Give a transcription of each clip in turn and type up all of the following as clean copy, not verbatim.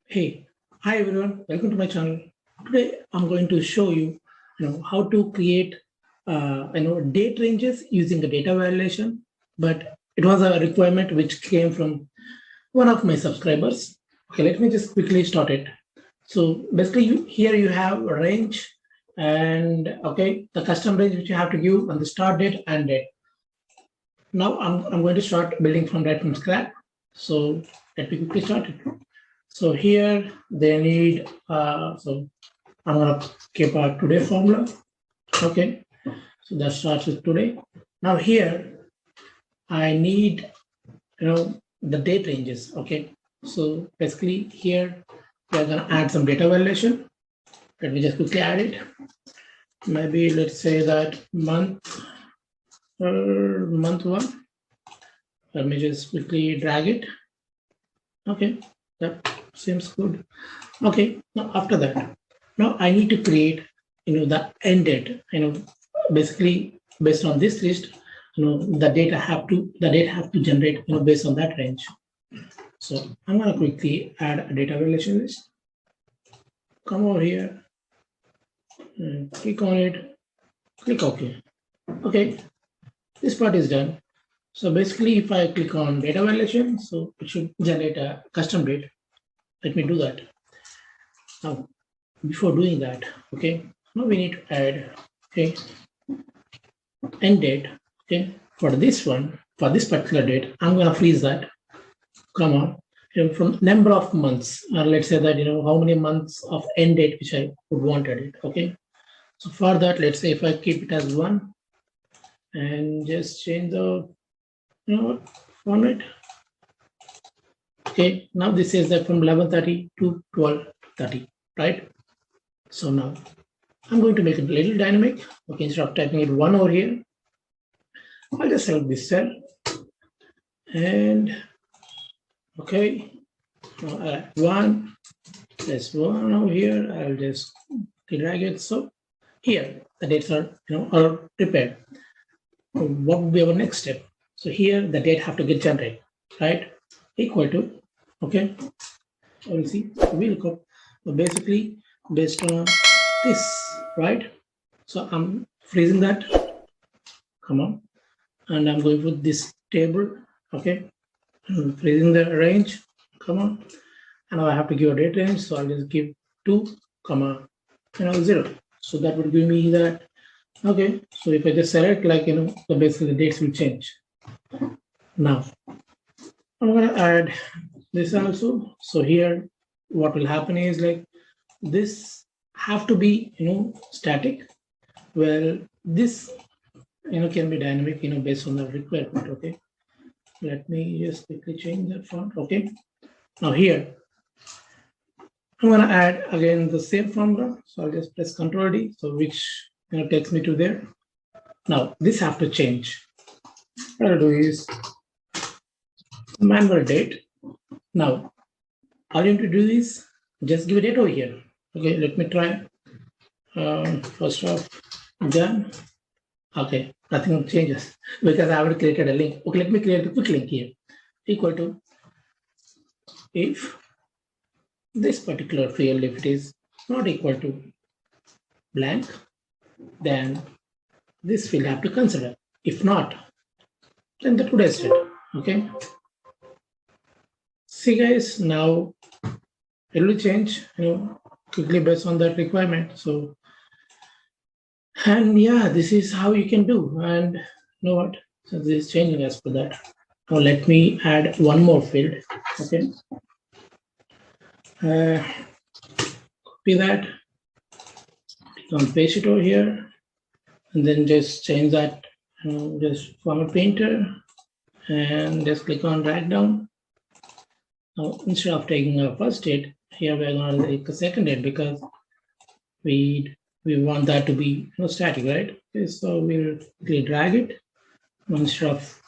Hey, hi everyone, welcome to my channel. Today I'm going to show you, how to create date ranges using the data validation, but it was a requirement which came from one of my subscribers. Okay, let me just quickly start it. So basically here you have a range and okay, the custom range which you have to give on the start date and date. Now I'm going to start building from that from scratch. So let me quickly start it. So here they need, so I'm gonna keep a today formula. Okay, so that starts with today. Now here I need, the date ranges. Okay, so basically here we're gonna add some data validation. Let me just quickly add it. Maybe let's say that month one. Let me just quickly drag it. Okay, that seems good. Okay, now after that, now I need to create, the end date. Basically based on this list, the data have to generate, based on that range. So I'm gonna quickly add a data relation list. Come over here, and click on it, click OK. Okay, this part is done. So basically, if I click on data validation, so it should generate a custom date. Let me do that. Now, before doing that, okay, now we need to add, okay, end date. Okay, for this one, for this particular date, I'm gonna freeze that, comma, from number of months, or let's say that how many months of end date which I would wanted it. Okay, so for that, let's say if I keep it as 1 and just change the format. Okay, now this says that from 11:30 to 12:30, right? So now I'm going to make it a little dynamic. Okay, instead of typing it 1 over here, I'll just select this cell and okay, one, there's one over here. I'll just drag it. So here the dates are prepared. What would be our next step? So here the date have to get generated, right? Equal to, okay, we'll see, we look up. So basically based on this, right? So I'm freezing that, come on, and I'm going with this table, okay, freezing the range, come on, and now I have to give a date range, so I'll just give 2 comma 0. So that would give me that. Okay, so if I just select, like, so basically the dates will change. Now I'm going to add this also. So here what will happen is, like, this have to be static. Well, this can be dynamic based on the requirement. Okay, let me just quickly change that font. Okay, now here I'm going to add again the same formula. So I'll just press Ctrl D, so which takes me to there. Now this have to change. What I'll do is manual date. Now all you need to do is just give a date over here. Okay, let me try. First off, done. Okay, nothing changes because I haven't created a link. Okay, let me create a quick link here. Equal to, if this particular field, if it is not equal to blank, then this field have to consider. If not, then the today's date. Okay. See guys, now it will change quickly based on that requirement. So, and yeah, this is how you can do. And you know what? So this is changing as per that. Now let me add one more field. Okay. Copy that, paste it over here, and then just change that, just format painter, and just click on drag down. Now instead of taking a first date, here we're going to take a second date because we want that to be static, right? Okay, so we'll drag it instead of.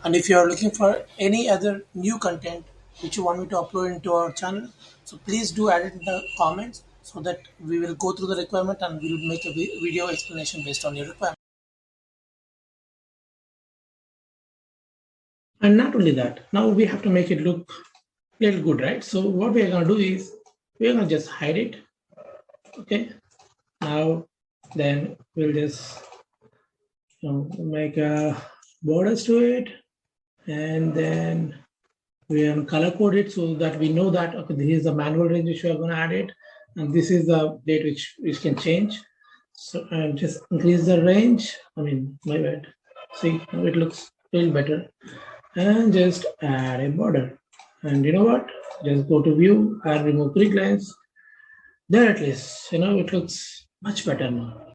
And if you are looking for any other new content which you want me to upload into our channel, so please do add it in the comments so that we will go through the requirement and we will make a video explanation based on your requirement. And not only that, now we have to make it look a little good, right? So what we are going to do is we're going to just hide it. Okay. Now, then we'll just make a borders to it, and then we can color code it so that we know that okay, this is the manual range which we are going to add it, and this is the date which can change. So and just increase the range. I mean, my bad. See, now it looks a little better. And just add a border. And you know what? Just go to view and remove grid lines. There at least, it looks much better now.